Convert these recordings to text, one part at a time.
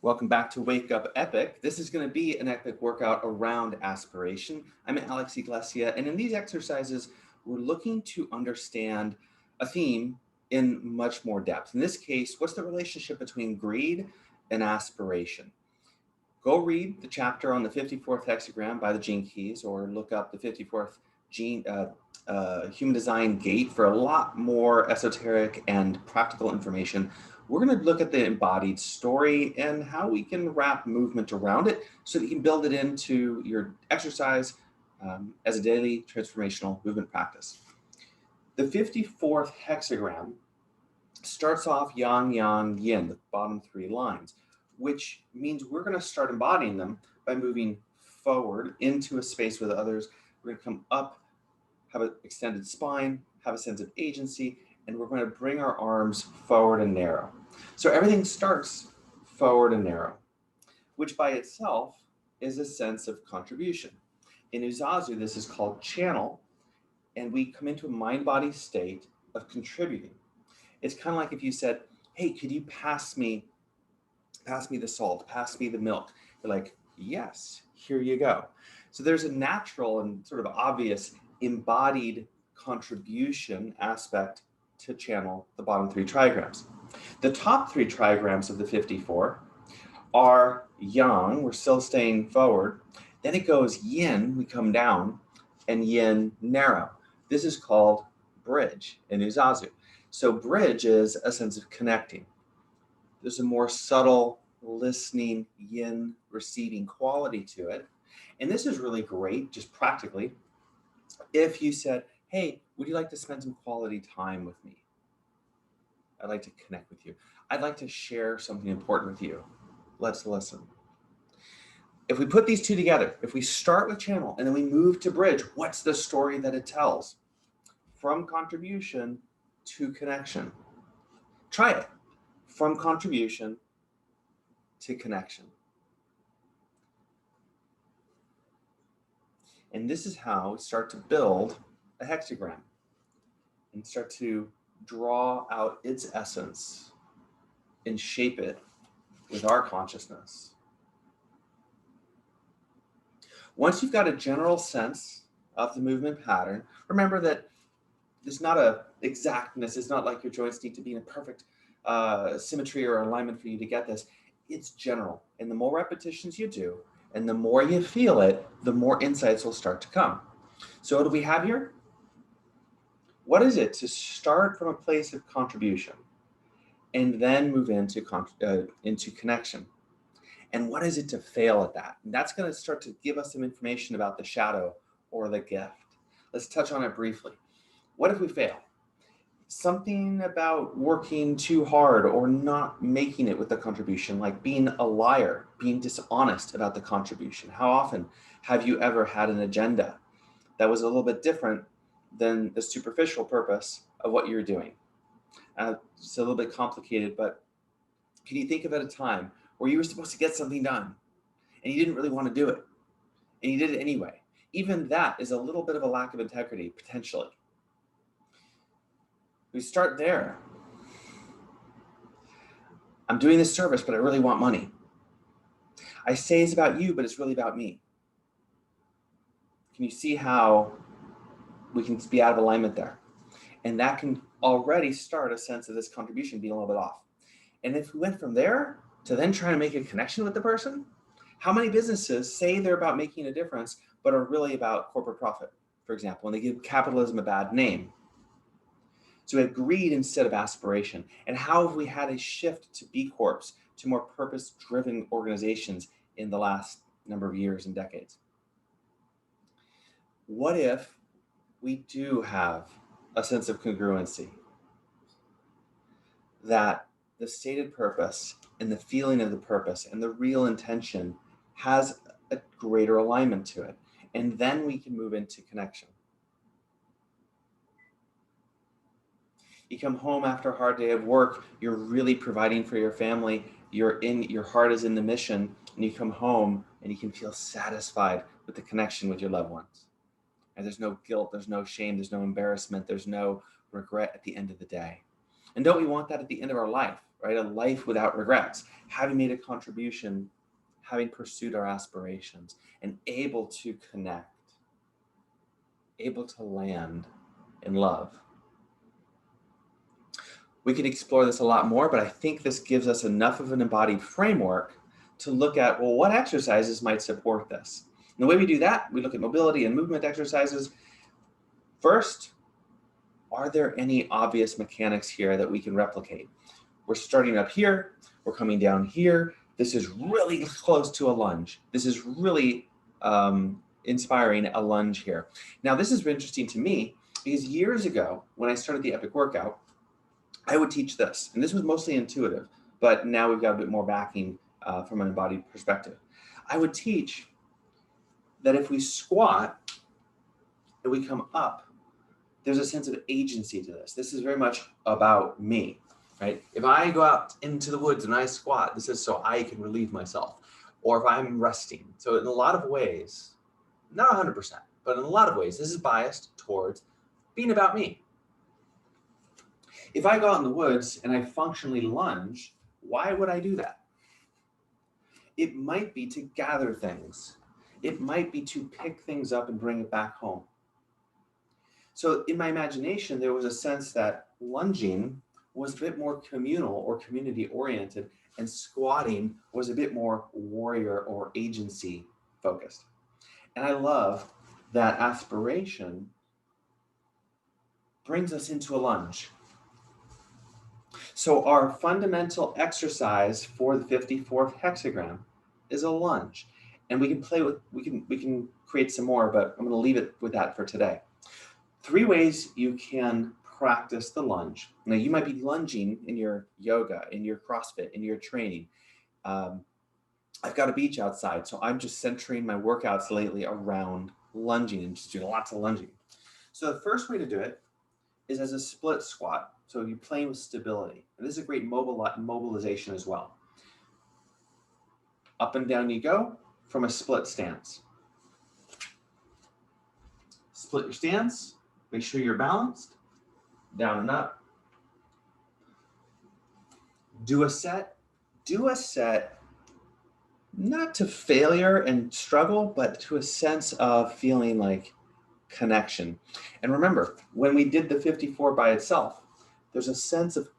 Welcome back to Wake Up Epic. This is going to be an epic workout around aspiration. I'm Alex Iglesia, and in these exercises, we're looking to understand a theme in much more depth. In this case, what's the relationship between greed and aspiration? Go read the chapter on the 54th hexagram by the Gene Keys, or look up the 54th Human Design Gate for a lot more esoteric and practical information. We're going to look at the embodied story and how we can wrap movement around it so that you can build it into your exercise as a daily transformational movement practice. The 54th hexagram starts off yang, yang, yin, the bottom three lines, which means we're going to start embodying them by moving forward into a space with others. We're going to come up, have an extended spine, have a sense of agency, and we're going to bring our arms forward and narrow. So everything starts forward and narrow, which by itself is a sense of contribution. In UZAZU, this is called channel, and we come into a mind-body state of contributing. It's kind of like if you said, hey, could you pass me the salt, pass me the milk? You're like, yes, here you go. So there's a natural and sort of obvious embodied contribution aspect to channel the bottom three trigrams. The top three trigrams of the 54 are yang, we're still staying forward. Then it goes yin, we come down, and yin, narrow. This is called bridge in UZAZU. So bridge is a sense of connecting. There's a more subtle listening, yin, receiving quality to it. And this is really great, just practically, if you said, hey, would you like to spend some quality time with me? I'd like to connect with you. I'd like to share something important with you. Let's listen. If we put these two together, if we start with channel and then we move to bridge, what's the story that it tells? From contribution to connection. Try it. From contribution to connection. And this is how we start to build a hexagram and start to draw out its essence and shape it with our consciousness. Once you've got a general sense of the movement pattern, remember that there's not an exactness. It's not like your joints need to be in a perfect symmetry or alignment for you to get this. It's general. And the more repetitions you do, and the more you feel it, the more insights will start to come. So what do we have here? What is it to start from a place of contribution and then move into connection? And what is it to fail at that? And that's going to start to give us some information about the shadow or the gift. Let's touch on it briefly. What if we fail? Something about working too hard or not making it with the contribution, like being a liar, being dishonest about the contribution. How often have you ever had an agenda that was a little bit different than the superficial purpose of what you're doing? It's a little bit complicated, but can you think of at a time where you were supposed to get something done and you didn't really want to do it and you did it anyway? Even that is a little bit of a lack of integrity, potentially. We start there. I'm doing this service, but I really want money. I say it's about you, but it's really about me. Can you see how we can be out of alignment there? And that can already start a sense of this contribution being a little bit off. And if we went from there to then trying to make a connection with the person, how many businesses say they're about making a difference, but are really about corporate profit, for example, and they give capitalism a bad name? So we have greed instead of aspiration. And how have we had a shift to B Corps, to more purpose-driven organizations in the last number of years and decades? What if we do have a sense of congruency? That the stated purpose and the feeling of the purpose and the real intention has a greater alignment to it. And then we can move into connection. You come home after a hard day of work, you're really providing for your family, your heart is in the mission, and you come home and you can feel satisfied with the connection with your loved ones. And there's no guilt, there's no shame, there's no embarrassment, there's no regret at the end of the day. And don't we want that at the end of our life? right? A life without regrets, having made a contribution, having pursued our aspirations, and able to connect, able to land in love. We could explore this a lot more, but I think this gives us enough of an embodied framework to look at, well, what exercises might support this? And the way we do that, we look at mobility and movement exercises. First, are there any obvious mechanics here that we can replicate? We're starting up here, we're coming down here. This is really close to a lunge. This is really inspiring a lunge here. Now, this is interesting to me because years ago, when I started the Epic workout, I would teach this, and this was mostly intuitive, but now we've got a bit more backing from an embodied perspective. I would teach that if we squat and we come up, there's a sense of agency to this. This is very much about me, right? If I go out into the woods and I squat, this is so I can relieve myself, or if I'm resting. So in a lot of ways, not 100%, but in a lot of ways, this is biased towards being about me. If I go out in the woods and I functionally lunge, why would I do that? It might be to gather things. It might be to pick things up and bring it back home. So in my imagination, there was a sense that lunging was a bit more communal or community oriented, and squatting was a bit more warrior or agency focused. And I love that aspiration brings us into a lunge. So our fundamental exercise for the 54th hexagram is a lunge. And we can play with, we can create some more, but I'm going to leave it with that for today. 3 ways you can practice the lunge. Now, you might be lunging in your yoga, in your CrossFit, in your training. I've got a beach outside, so I'm just centering my workouts lately around lunging and just doing lots of lunging. So the first way to do it is as a split squat. So you're playing with stability. And this is a great mobilization as well. Up and down you go from a split stance. Split your stance. Make sure you're balanced. Down and up. Do a set. Do a set not to failure and struggle, but to a sense of feeling like connection. And remember, when we did the 54 by itself, there's a sense of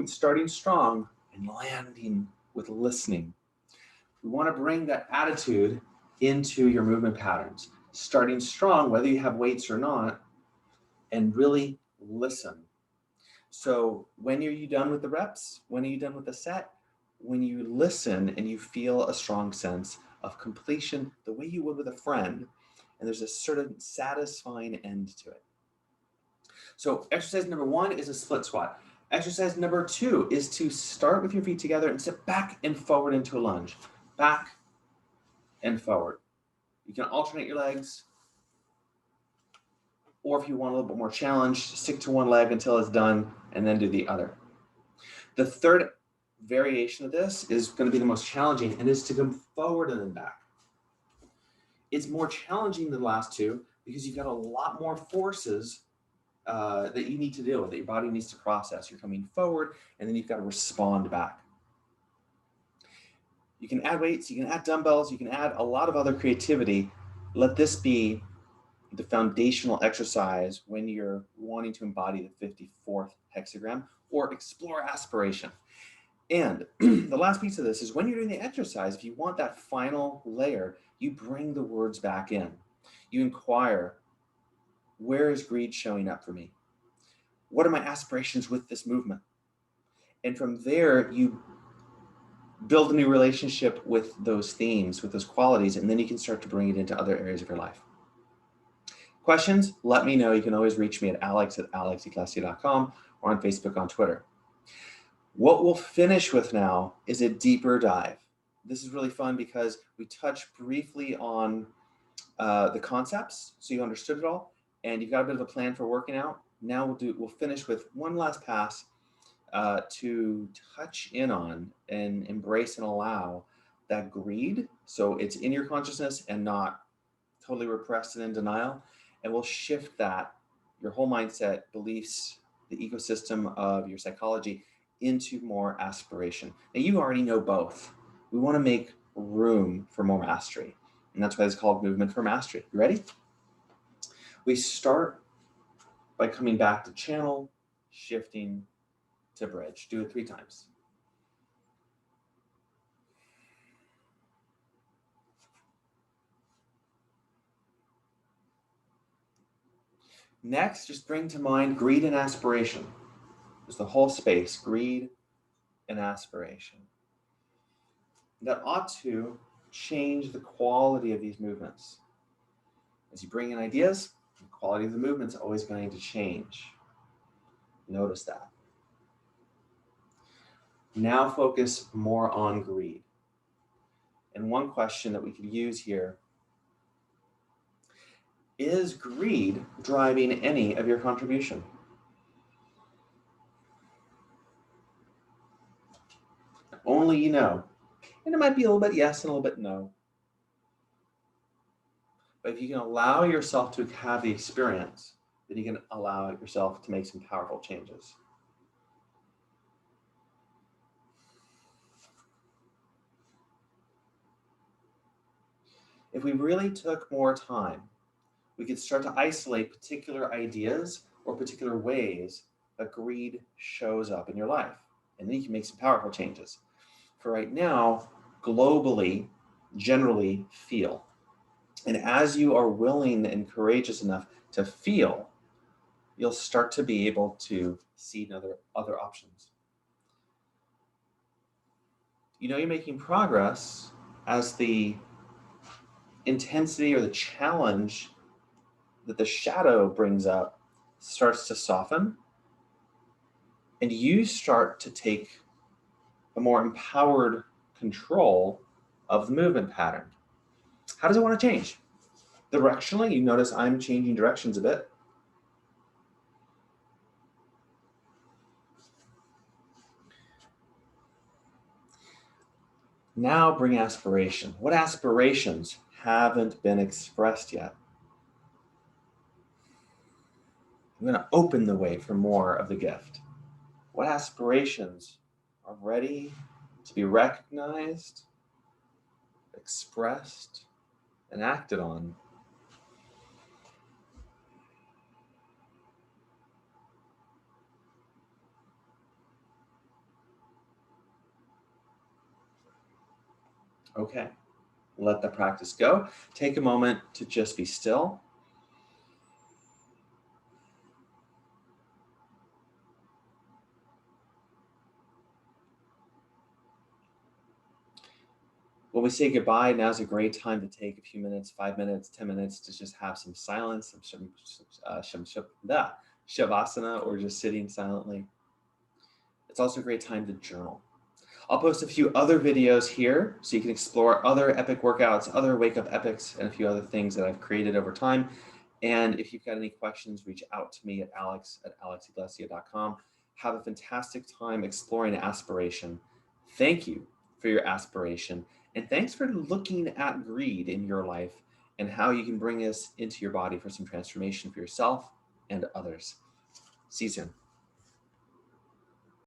starting strong and landing with listening. We want to bring that attitude into your movement patterns, starting strong, whether you have weights or not, and really listen. So when are you done with the reps? When are you done with the set? When you listen and you feel a strong sense of completion, the way you would with a friend, and there's a certain satisfying end to it. So exercise number 1 is a split squat. Exercise number 2 is to start with your feet together and step back and forward into a lunge. Back and forward. You can alternate your legs, or if you want a little bit more challenge, stick to one leg until it's done and then do the other. The third variation of this is going to be the most challenging, and is to come forward and then back. It's more challenging than the last 2 because you've got a lot more forces that you need to deal with, that your body needs to process. You're coming forward and then you've got to respond back. You can add weights, you can add dumbbells, you can add a lot of other creativity. Let this be the foundational exercise when you're wanting to embody the 54th hexagram or explore aspiration. And the last piece of this is when you're doing the exercise, if you want that final layer, you bring the words back in. You inquire, where is greed showing up for me? What are my aspirations with this movement? And from there, you build a new relationship with those themes, with those qualities, and then you can start to bring it into other areas of your life. Questions? Let me know. You can always reach me at alex@alexiglesia.com or on Facebook, on Twitter. What we'll finish with now is a deeper dive. This is really fun because we touched briefly on the concepts, so you understood it all, and you've got a bit of a plan for working out. Now we'll finish with one last pass to touch in on and embrace and allow that greed. So it's in your consciousness and not totally repressed and in denial. And we'll shift that, your whole mindset, beliefs, the ecosystem of your psychology into more aspiration. Now, you already know both. We want to make room for more mastery. And that's why it's called Movement for Mastery. You ready? We start by coming back to channel, shifting to bridge. Do it 3 times. Next, just bring to mind greed and aspiration. There's the whole space, greed and aspiration. That ought to change the quality of these movements. As you bring in ideas, the quality of the movement is always going to change. Notice that. Now focus more on greed. And one question that we could use here: is greed driving any of your contribution? Only you know. And it might be a little bit yes and a little bit no. But if you can allow yourself to have the experience, then you can allow yourself to make some powerful changes. If we really took more time, we could start to isolate particular ideas or particular ways that greed shows up in your life. And then you can make some powerful changes. For right now, globally, generally feel. And as you are willing and courageous enough to feel, you'll start to be able to see other options. You know you're making progress as the intensity or the challenge that the shadow brings up starts to soften, and you start to take a more empowered control of the movement pattern. How does it want to change? Directionally, you notice I'm changing directions a bit. Now bring aspiration. What aspirations haven't been expressed yet? I'm going to open the way for more of the gift. What aspirations are ready to be recognized, expressed, and acted on? Okay, let the practice go. Take a moment to just be still. When we say goodbye, now's a great time to take a few minutes, 5 minutes, 10 minutes to just have some silence, some shavasana, or just sitting silently. It's also a great time to journal. I'll post a few other videos here so you can explore other epic workouts, other wake up epics, and a few other things that I've created over time. And if you've got any questions, reach out to me at alex@alexiglessia.com. Have a fantastic time exploring aspiration. Thank you for your aspiration. And thanks for looking at greed in your life and how you can bring this into your body for some transformation for yourself and others. See you soon.